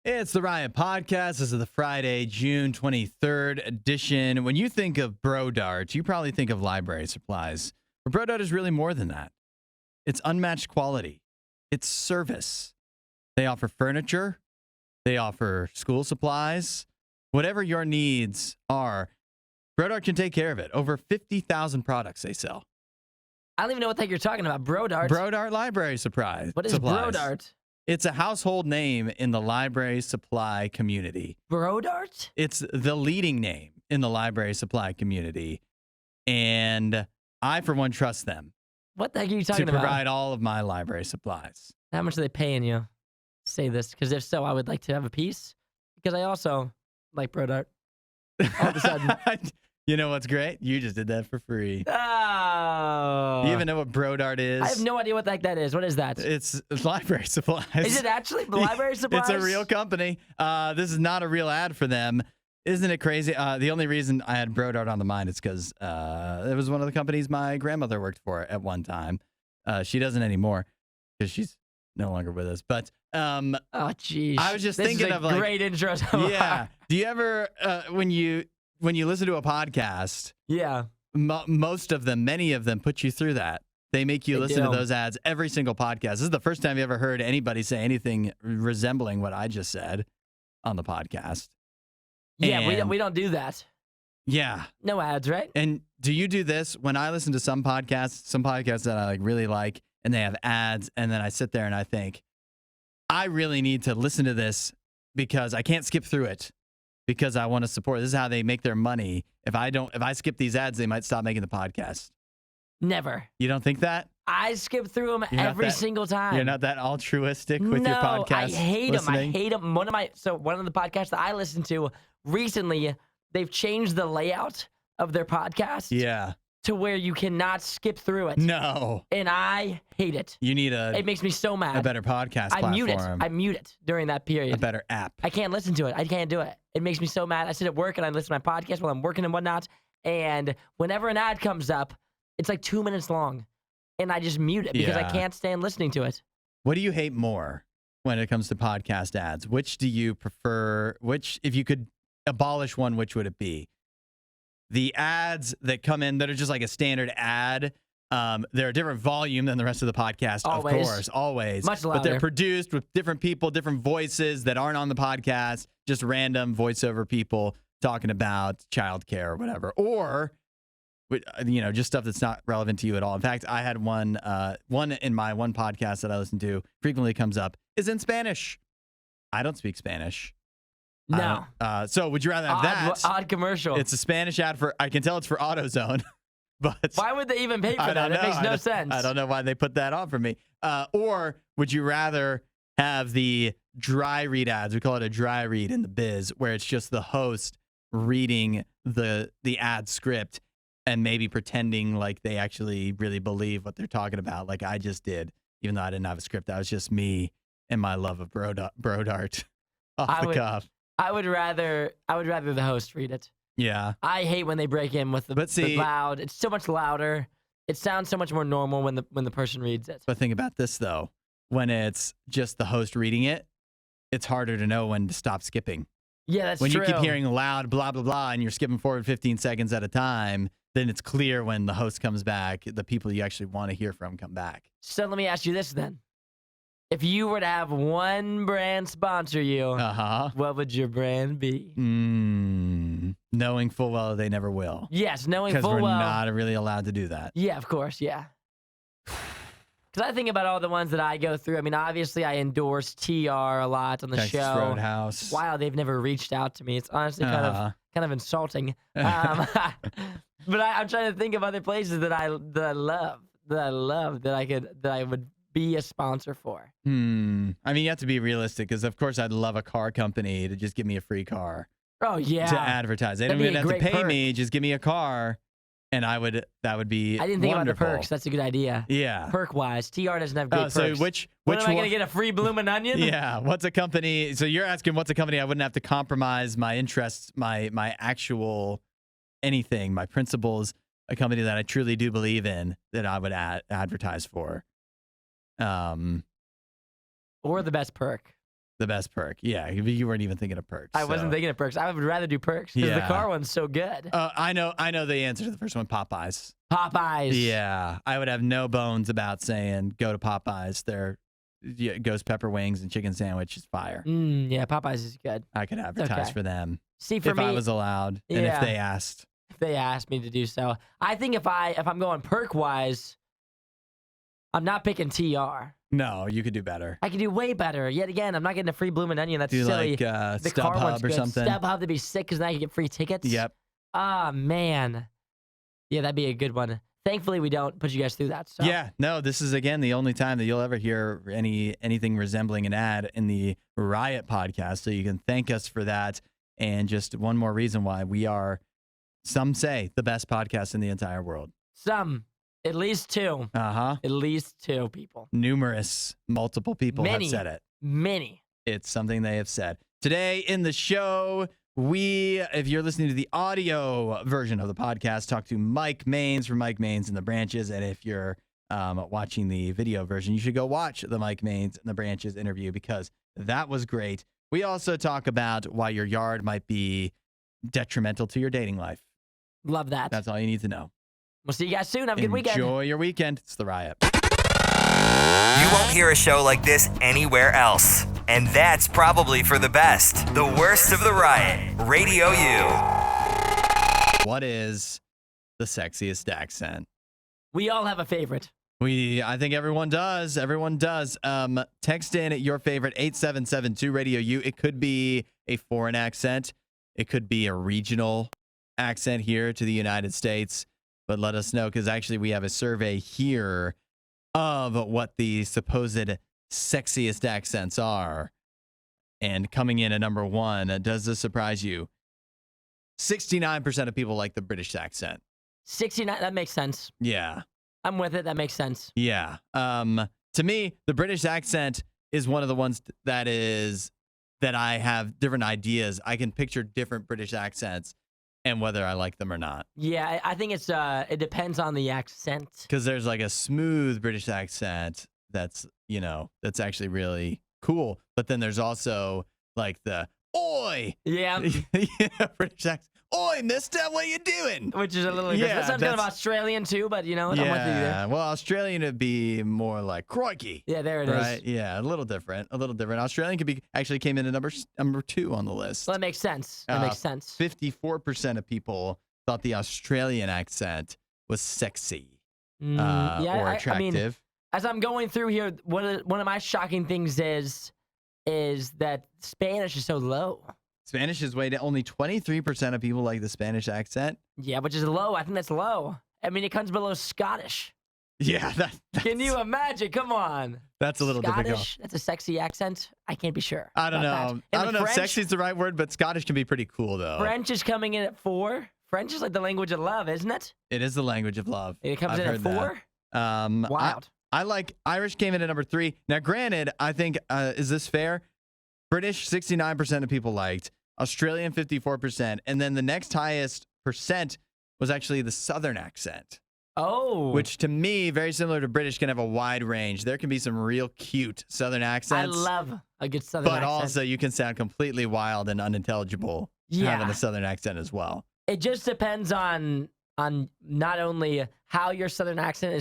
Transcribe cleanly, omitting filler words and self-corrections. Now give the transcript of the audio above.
It's the Riot Podcast. This is the Friday, June 23rd edition. When you think of Bro Dart, you probably think of library supplies. But Bro Dart is really more than that. It's unmatched quality. It's service. They offer furniture. They offer school supplies. Whatever your needs are, Bro Dart can take care of it. Over 50,000 products they sell. I don't even know what the heck you're talking about. Bro Dart? Bro Dart Library Supplies. What is Bro Dart? It's a household name in the library supply community. Bro Dart? It's the leading name in the library supply community. And I, for one, trust them. What the heck are you talking to about? provide all of my library supplies. How much are they paying you? Say this, because if so, I would like to have a piece. Because I also like Bro Dart. All of a sudden. You know what's great? You just did that for free. Oh. You even know what Bro Dart is? I have no idea what the heck that is. What is that? It's library supplies. Is it actually library supplies? It's a real company. This is not a real ad for them. Isn't it crazy? The only reason I had Bro Dart on the mind is because it was one of the companies my grandmother worked for at one time. She doesn't anymore because she's no longer with us. But oh, jeez. I was just this thinking is a of like great intro. So yeah. Do you ever when you listen to a podcast? Yeah. Most of them, many of them, put you through that. They make you listen to those ads every single podcast. This is the first time you ever heard anybody say anything resembling what I just said on the podcast. Yeah, we don't do that. Yeah. No ads, right? And do you do this? When I listen to some podcasts that I like really like, and they have ads, and then I sit there and I think, I really need to listen to this because I can't skip through it because I want to support. This is how they make their money. If I skip these ads, they might stop making the podcast. Never. You don't think that? I skip through them every single time. You're not that altruistic with your podcast? I hate them. listening? I hate them. One of the podcasts that I listened to recently, they've changed the layout of their podcast. Yeah. To where you cannot skip through it. No. And I hate it. You need It makes me so mad. a better podcast platform. I mute it during that period. A better app. I can't listen to it. I can't do it. It makes me so mad. I sit at work and I listen to my podcast while I'm working and whatnot. And whenever an ad comes up, it's like 2 minutes long. And I just mute it because I can't stand listening to it. What do you hate more when it comes to podcast ads? Which do you prefer? If you could abolish one, which would it be? The ads that come in that are just like a standard ad, they're a different volume than the rest of the podcast, Always. of course, always. Much louder. But they're produced with different people, different voices that aren't on the podcast, just random voiceover people talking about childcare or whatever. Or, just stuff that's not relevant to you at all. In fact, I had one in my one podcast that I listen to frequently comes up is in Spanish. I don't speak Spanish. No. So would you rather have that? Odd commercial. It's a Spanish ad I can tell it's for AutoZone, but why would they even pay for that? It makes no sense. I don't know why they put that on for me. Or would you rather have the dry read ads? We call it a dry read in the biz, where it's just the host reading the ad script and maybe pretending like they actually really believe what they're talking about, like I just did, even though I didn't have a script. That was just me and my love of Bro Dart off the cuff. I would rather the host read it. Yeah. I hate when they break in with the loud. It's so much louder. It sounds so much more normal when the person reads it. But think about this though. When it's just the host reading it, it's harder to know when to stop skipping. Yeah, that's true. When you keep hearing loud blah blah blah and you're skipping forward 15 seconds at a time, then it's clear when the host comes back, the people you actually want to hear from come back. So let me ask you this then. If you were to have one brand sponsor you, what would your brand be? Knowing full well they never will. Yes, knowing full well. Because we're not really allowed to do that. Yeah, of course, yeah. Because I think about all the ones that I go through. I mean, obviously, I endorse TR a lot on the Texas show. Roadhouse. Wow, they've never reached out to me. It's honestly kind of insulting. But I'm trying to think of other places that I love that I would be a sponsor for. I mean, you have to be realistic because, of course, I'd love a car company to just give me a free car. Oh, yeah. To advertise. They don't even have to pay me. Just give me a car. And that would be I didn't think wonderful. about the perks. That's a good idea. Yeah. Perk-wise. TR doesn't have great perks. So which am I going to get, a free bloomin' onion? Yeah. What's a company? So you're asking what's a company I wouldn't have to compromise my interests, my actual anything, my principles, a company that I truly do believe in that I would advertise for. Or the best perk. The best perk. Yeah, you weren't even thinking of perks. I wasn't thinking of perks. I would rather do perks because the car one's so good. I know the answer to the first one, Popeyes. Popeyes. Yeah, I would have no bones about saying go to Popeyes. Their ghost pepper wings and chicken sandwich is fire. Yeah, Popeyes is good. I could advertise for them. See, for if me, I was allowed, and if they asked. If they asked me to do so. I think if I'm going perk-wise, I'm not picking TR. No, you could do better. I could do way better. Yet again, I'm not getting a free Bloomin' Onion. That's silly. Like the car one's StubHub or good. something. StubHub to be sick because now you get free tickets. Yep. Ah, man. Yeah, that'd be a good one. Thankfully, we don't put you guys through that. So. Yeah, no, this is, again, the only time that you'll ever hear anything resembling an ad in the Riot podcast. So you can thank us for that. And just one more reason why we are, some say, the best podcast in the entire world. Some. At least two. Uh-huh. At least two people. Multiple people have said it. Many. It's something they have said. Today in the show, if you're listening to the audio version of the podcast, talk to Mike Maines from Mike Maines and the Branches. And if you're watching the video version, you should go watch the Mike Maines and the Branches interview because that was great. We also talk about why your yard might be detrimental to your dating life. Love that. That's all you need to know. We'll see you guys soon. Have a good weekend. Enjoy your weekend. It's the Riot. You won't hear a show like this anywhere else. And that's probably for the best. The worst of the Riot. Radio U. What is the sexiest accent? We all have a favorite. I think everyone does. Everyone does. Text in your favorite 8772 Radio U. It could be a foreign accent. It could be a regional accent here to the United States. But let us know because actually we have a survey here of what the supposed sexiest accents are. And coming in at number one, does this surprise you? 69% of people like the British accent. 69, that makes sense. Yeah. I'm with it. That makes sense. Yeah. To me, the British accent is one of the ones that I have different ideas. I can picture different British accents and whether I like them or not. Yeah, I think it depends on the accent. Because there's like a smooth British accent that's actually really cool. But then there's also like the oi. Yeah. British accent. Oi, mister, what you doing? Which is a little aggressive. That sounds kind of Australian too, but I'm with you there. Well, Australian would be more like crikey. Yeah, there it is. Right? Yeah, a little different. Australian actually came in at number 2 on the list. Well, that makes sense. 54% of people thought the Australian accent was sexy or attractive. I mean, as I'm going through here, one of my shocking things is that Spanish is so low. Spanish is way down. Only 23% of people like the Spanish accent. Yeah, which is low. I think that's low. I mean, it comes below Scottish. Yeah. Can you imagine? Come on. That's a little Scottish, difficult. That's a sexy accent. I can't be sure. I don't know. I don't know if sexy is the right word, but Scottish can be pretty cool, though. French is coming in at 4. French is like the language of love, isn't it? It is the language of love. It comes in at 4? Wild. I like Irish came in at number 3. Now, granted, I think, is this fair? British, 69% of people liked. Australian, 54%. And then the next highest percent was actually the Southern accent. Oh. Which to me, very similar to British, can have a wide range. There can be some real cute Southern accents. I love a good Southern accent. But also you can sound completely wild and unintelligible having a Southern accent as well. It just depends on not only how your Southern accent is